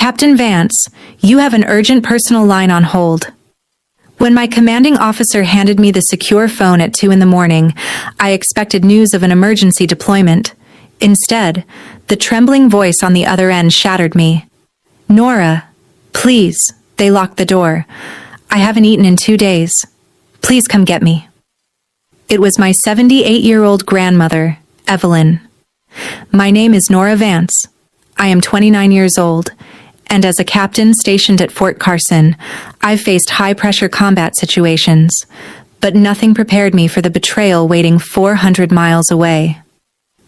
Captain Vance, you have an urgent personal line on hold. When my commanding officer handed me the secure phone at 2 in the morning, I expected news of an emergency deployment. Instead, the trembling voice on the other end shattered me. Nora, please, they locked the door. I haven't eaten in 2 days. Please come get me. It was my 78-year-old grandmother, Evelyn. My name is Nora Vance. I am 29 years old, and as a captain stationed at Fort Carson, I've faced high-pressure combat situations, but nothing prepared me for the betrayal waiting 400 miles away.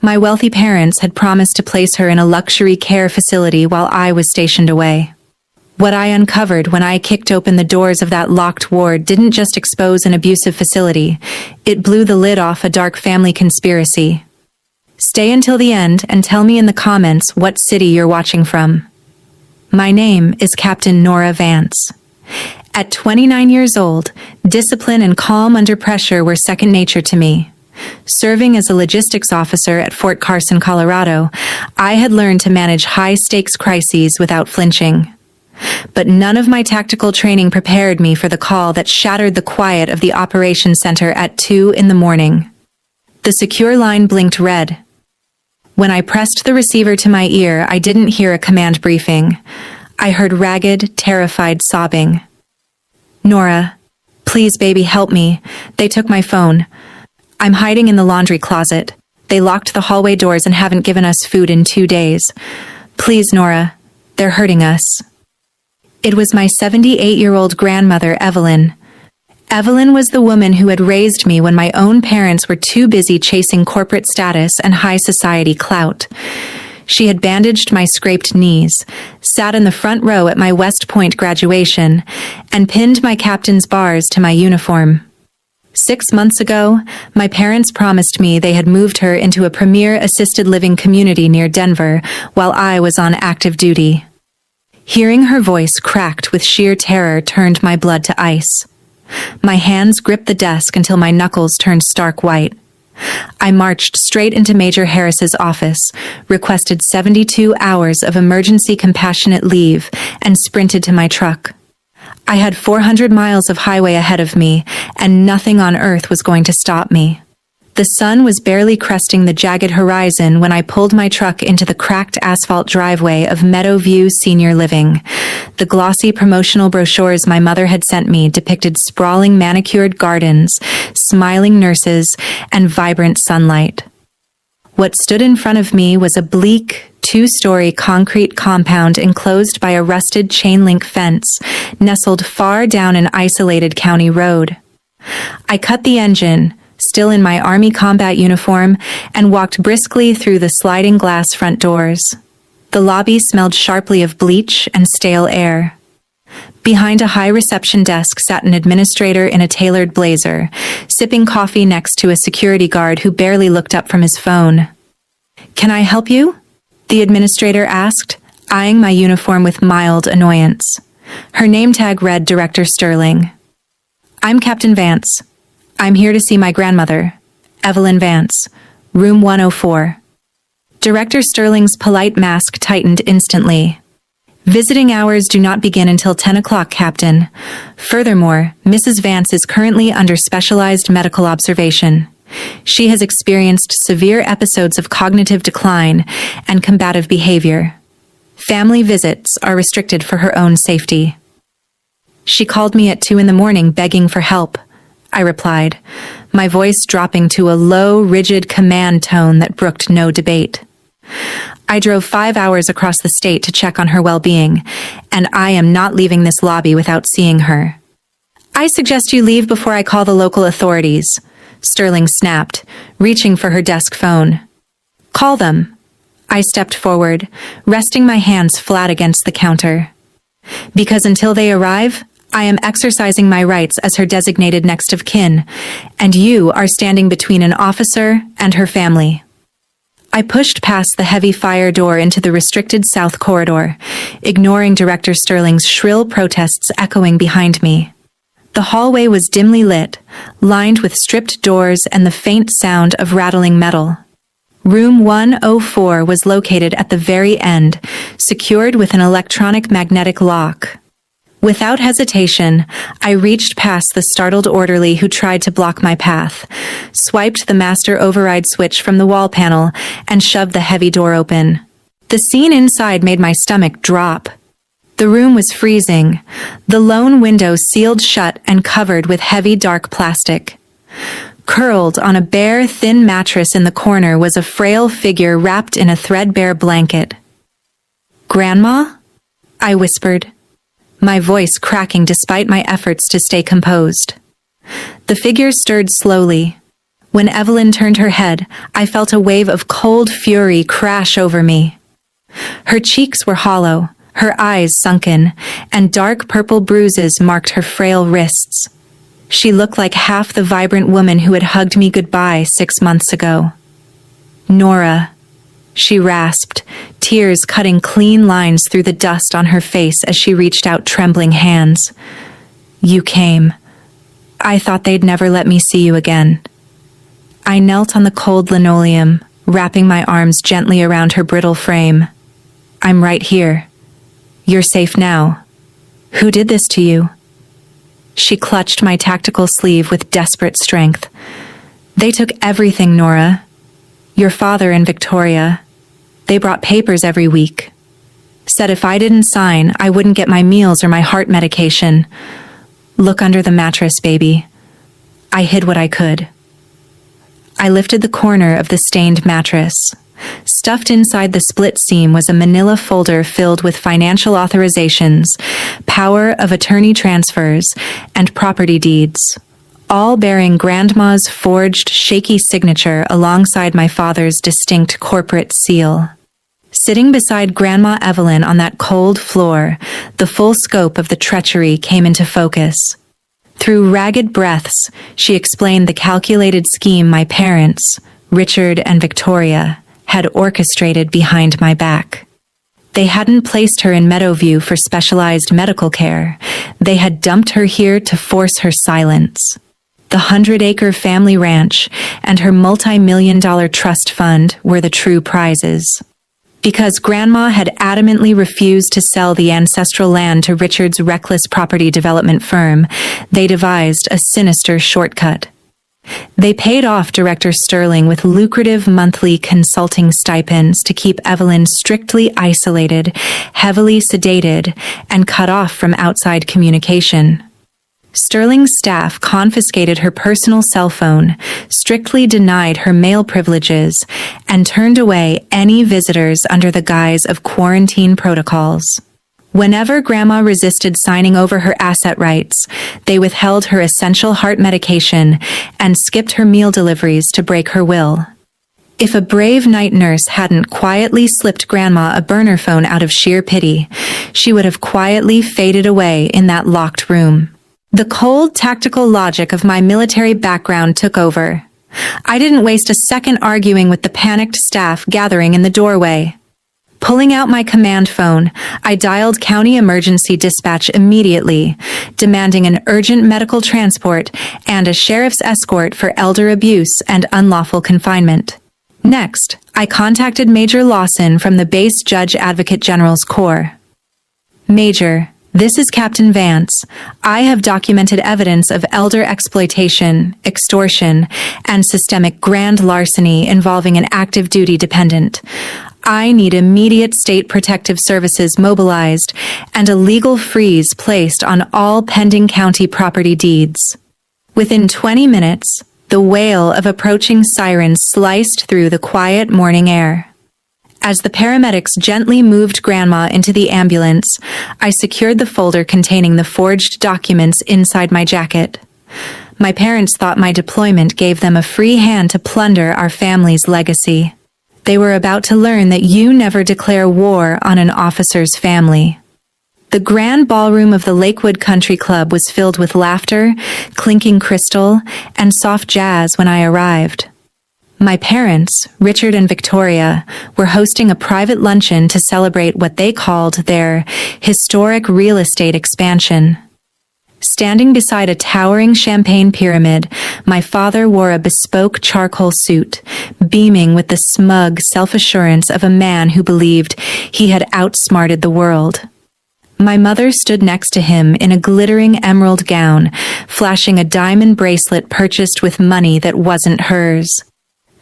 My wealthy parents had promised to place her in a luxury care facility while I was stationed away. What I uncovered when I kicked open the doors of that locked ward didn't just expose an abusive facility, it blew the lid off a dark family conspiracy. Stay until the end and tell me in the comments what city you're watching from. My name is Captain Nora Vance. At 29 years old, discipline and calm under pressure were second nature to me. Serving as a logistics officer at Fort Carson, Colorado, I had learned to manage high-stakes crises without flinching. But none of my tactical training prepared me for the call that shattered the quiet of the operations center at 2 in the morning. The secure line blinked red. When I pressed the receiver to my ear, I didn't hear a command briefing. I heard ragged, terrified sobbing. Nora, please, baby, help me. They took my phone. I'm hiding in the laundry closet. They locked the hallway doors and haven't given us food in 2 days. Please, Nora, they're hurting us. It was my 78-year-old grandmother, Evelyn. Evelyn was the woman who had raised me when my own parents were too busy chasing corporate status and high society clout. She had bandaged my scraped knees, sat in the front row at my West Point graduation, and pinned my captain's bars to my uniform. 6 months ago, my parents promised me they had moved her into a premier assisted living community near Denver while I was on active duty. Hearing her voice cracked with sheer terror turned my blood to ice. My hands gripped the desk until my knuckles turned stark white. I marched straight into Major Harris's office, requested 72 hours of emergency compassionate leave, and sprinted to my truck. I had 400 miles of highway ahead of me, and nothing on earth was going to stop me. The sun was barely cresting the jagged horizon when I pulled my truck into the cracked asphalt driveway of Meadowview Senior Living. The glossy promotional brochures my mother had sent me depicted sprawling manicured gardens, smiling nurses, and vibrant sunlight. What stood in front of me was a bleak, 2-story concrete compound enclosed by a rusted chain-link fence, nestled far down an isolated county road. I cut the engine, still in my Army combat uniform, and walked briskly through the sliding glass front doors. The lobby smelled sharply of bleach and stale air. Behind a high reception desk sat an administrator in a tailored blazer, sipping coffee next to a security guard who barely looked up from his phone. "Can I help you?" the administrator asked, eyeing my uniform with mild annoyance. Her name tag read Director Sterling. "I'm Captain Vance. I'm here to see my grandmother, Evelyn Vance, room 104. Director Sterling's polite mask tightened instantly. "Visiting hours do not begin until 10 o'clock, Captain. Furthermore, Mrs. Vance is currently under specialized medical observation. She has experienced severe episodes of cognitive decline and combative behavior. Family visits are restricted for her own safety." "She called me at 2 in the morning begging for help," I replied, my voice dropping to a low, rigid command tone that brooked no debate. "I drove 5 hours across the state to check on her well-being, and I am not leaving this lobby without seeing her." "I suggest you leave before I call the local authorities," Sterling snapped, reaching for her desk phone. "Call them." I stepped forward, resting my hands flat against the counter. "Because until they arrive, I am exercising my rights as her designated next of kin, and you are standing between an officer and her family." I pushed past the heavy fire door into the restricted south corridor, ignoring Director Sterling's shrill protests echoing behind me. The hallway was dimly lit, lined with stripped doors and the faint sound of rattling metal. Room 104 was located at the very end, secured with an electronic magnetic lock. Without hesitation, I reached past the startled orderly who tried to block my path, swiped the master override switch from the wall panel, and shoved the heavy door open. The scene inside made my stomach drop. The room was freezing, the lone window sealed shut and covered with heavy dark plastic. Curled on a bare, thin mattress in the corner was a frail figure wrapped in a threadbare blanket. "Grandma?" I whispered, my voice cracking despite my efforts to stay composed. The figure stirred slowly. When Evelyn turned her head, I felt a wave of cold fury crash over me. Her cheeks were hollow, her eyes sunken, and dark purple bruises marked her frail wrists. She looked like half the vibrant woman who had hugged me goodbye 6 months ago. "Nora," she rasped, tears cutting clean lines through the dust on her face as she reached out trembling hands. "You came. I thought they'd never let me see you again." I knelt on the cold linoleum, wrapping my arms gently around her brittle frame. "I'm right here. You're safe now. Who did this to you?" She clutched my tactical sleeve with desperate strength. "They took everything, Nora. Your father and Victoria. They brought papers every week. Said if I didn't sign, I wouldn't get my meals or my heart medication. Look under the mattress, baby." I hid what I could. I lifted the corner of the stained mattress. Stuffed inside the split seam was a manila folder filled with financial authorizations, power of attorney transfers, and property deeds, all bearing Grandma's forged, shaky signature alongside my father's distinct corporate seal. Sitting beside Grandma Evelyn on that cold floor, the full scope of the treachery came into focus. Through ragged breaths, she explained the calculated scheme my parents, Richard and Victoria, had orchestrated behind my back. They hadn't placed her in Meadowview for specialized medical care. They had dumped her here to force her silence. The 100-acre family ranch and her multi-million-dollar trust fund were the true prizes. Because Grandma had adamantly refused to sell the ancestral land to Richard's reckless property development firm, they devised a sinister shortcut. They paid off Director Sterling with lucrative monthly consulting stipends to keep Evelyn strictly isolated, heavily sedated, and cut off from outside communication. Sterling's staff confiscated her personal cell phone, strictly denied her mail privileges, and turned away any visitors under the guise of quarantine protocols. Whenever Grandma resisted signing over her asset rights, they withheld her essential heart medication and skipped her meal deliveries to break her will. If a brave night nurse hadn't quietly slipped Grandma a burner phone out of sheer pity, she would have quietly faded away in that locked room. The cold, tactical logic of my military background took over. I didn't waste a second arguing with the panicked staff gathering in the doorway. Pulling out my command phone, I dialed County Emergency Dispatch immediately, demanding an urgent medical transport and a sheriff's escort for elder abuse and unlawful confinement. Next, I contacted Major Lawson from the Base Judge Advocate General's Corps. "Major, this is Captain Vance. I have documented evidence of elder exploitation, extortion, and systemic grand larceny involving an active duty dependent. I need immediate state protective services mobilized and a legal freeze placed on all pending county property deeds." Within 20 minutes, the wail of approaching sirens sliced through the quiet morning air. As the paramedics gently moved Grandma into the ambulance, I secured the folder containing the forged documents inside my jacket. My parents thought my deployment gave them a free hand to plunder our family's legacy. They were about to learn that you never declare war on an officer's family. The grand ballroom of the Lakewood Country Club was filled with laughter, clinking crystal, and soft jazz when I arrived. My parents, Richard and Victoria, were hosting a private luncheon to celebrate what they called their historic real estate expansion. Standing beside a towering champagne pyramid, my father wore a bespoke charcoal suit, beaming with the smug self-assurance of a man who believed he had outsmarted the world. My mother stood next to him in a glittering emerald gown, flashing a diamond bracelet purchased with money that wasn't hers.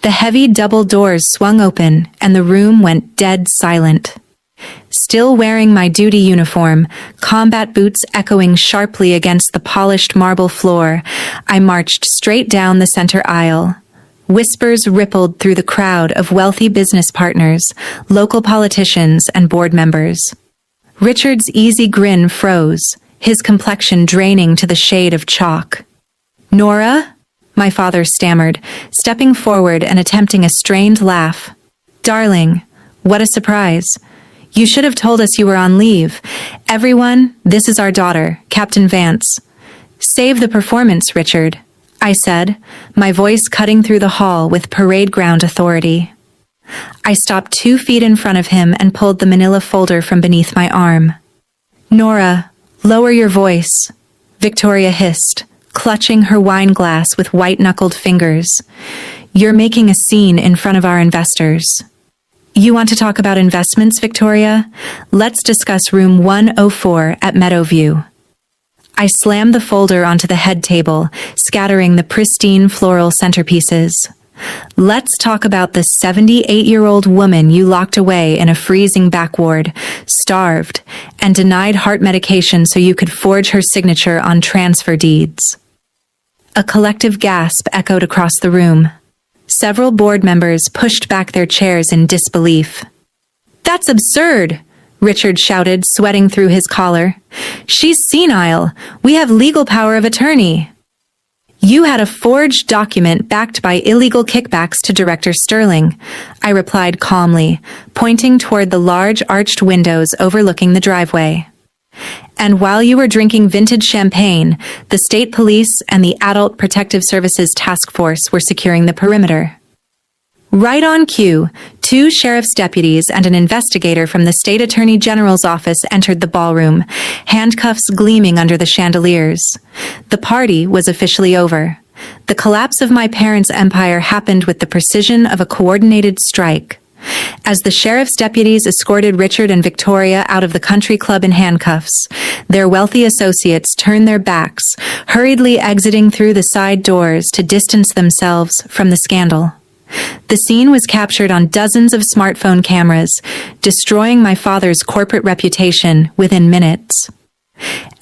The heavy double doors swung open, and the room went dead silent. Still wearing my duty uniform, combat boots echoing sharply against the polished marble floor, I marched straight down the center aisle. Whispers rippled through the crowd of wealthy business partners, local politicians, and board members. Richard's easy grin froze, his complexion draining to the shade of chalk. "Nora?" my father stammered, stepping forward and attempting a strained laugh. "Darling, what a surprise. You should have told us you were on leave. Everyone, this is our daughter, Captain Vance." "Save the performance, Richard," I said, my voice cutting through the hall with parade ground authority. I stopped 2 feet in front of him and pulled the manila folder from beneath my arm. "Nora, lower your voice," Victoria hissed, clutching her wine glass with white-knuckled fingers. "You're making a scene in front of our investors." "You want to talk about investments, Victoria? Let's discuss room 104 at Meadowview." I slammed the folder onto the head table, scattering the pristine floral centerpieces. "Let's talk about the 78-year-old woman you locked away in a freezing backward, starved, and denied heart medication so you could forge her signature on transfer deeds." A collective gasp echoed across the room. Several board members pushed back their chairs in disbelief. "That's absurd," Richard shouted, sweating through his collar. "She's senile. We have legal power of attorney." "You had a forged document backed by illegal kickbacks to Director Sterling," I replied calmly, pointing toward the large arched windows overlooking the driveway. "And while you were drinking vintage champagne, the state police and the Adult Protective Services Task Force were securing the perimeter." Right on cue, 2 sheriff's deputies and an investigator from the state attorney general's office entered the ballroom, handcuffs gleaming under the chandeliers. The party was officially over. The collapse of my parents' empire happened with the precision of a coordinated strike. As the sheriff's deputies escorted Richard and Victoria out of the country club in handcuffs, their wealthy associates turned their backs, hurriedly exiting through the side doors to distance themselves from the scandal. The scene was captured on dozens of smartphone cameras, destroying my father's corporate reputation within minutes.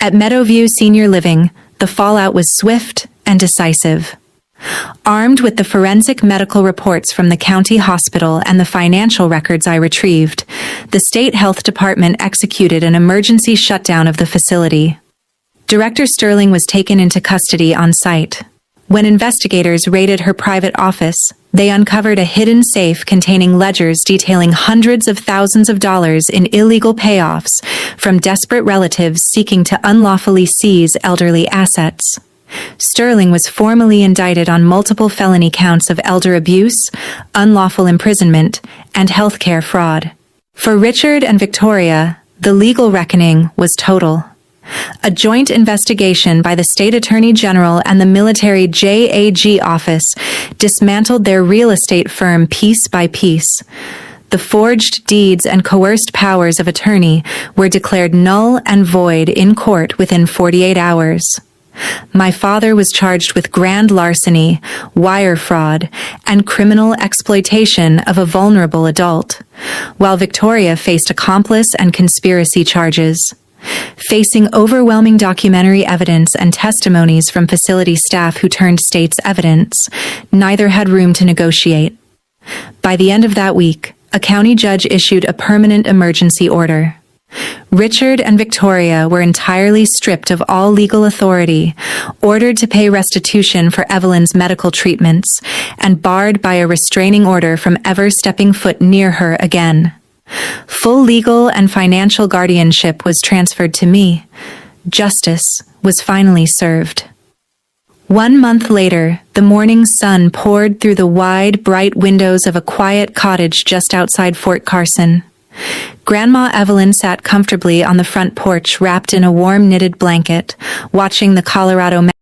At Meadowview Senior Living, the fallout was swift and decisive. Armed with the forensic medical reports from the county hospital and the financial records I retrieved, the state health department executed an emergency shutdown of the facility. Director Sterling was taken into custody on site. When investigators raided her private office, they uncovered a hidden safe containing ledgers detailing hundreds of thousands of dollars in illegal payoffs from desperate relatives seeking to unlawfully seize elderly assets. Sterling was formally indicted on multiple felony counts of elder abuse, unlawful imprisonment, and healthcare fraud. For Richard and Victoria, the legal reckoning was total. A joint investigation by the State Attorney General and the military JAG office dismantled their real estate firm piece by piece. The forged deeds and coerced powers of attorney were declared null and void in court within 48 hours. My father was charged with grand larceny, wire fraud, and criminal exploitation of a vulnerable adult, while Victoria faced accomplice and conspiracy charges. Facing overwhelming documentary evidence and testimonies from facility staff who turned state's evidence, neither had room to negotiate. By the end of that week, a county judge issued a permanent emergency order. Richard and Victoria were entirely stripped of all legal authority, ordered to pay restitution for Evelyn's medical treatments, and barred by a restraining order from ever stepping foot near her again. Full legal and financial guardianship was transferred to me. Justice was finally served. 1 month later, the morning sun poured through the wide, bright windows of a quiet cottage just outside Fort Carson. Grandma Evelyn sat comfortably on the front porch wrapped in a warm knitted blanket, watching the Colorado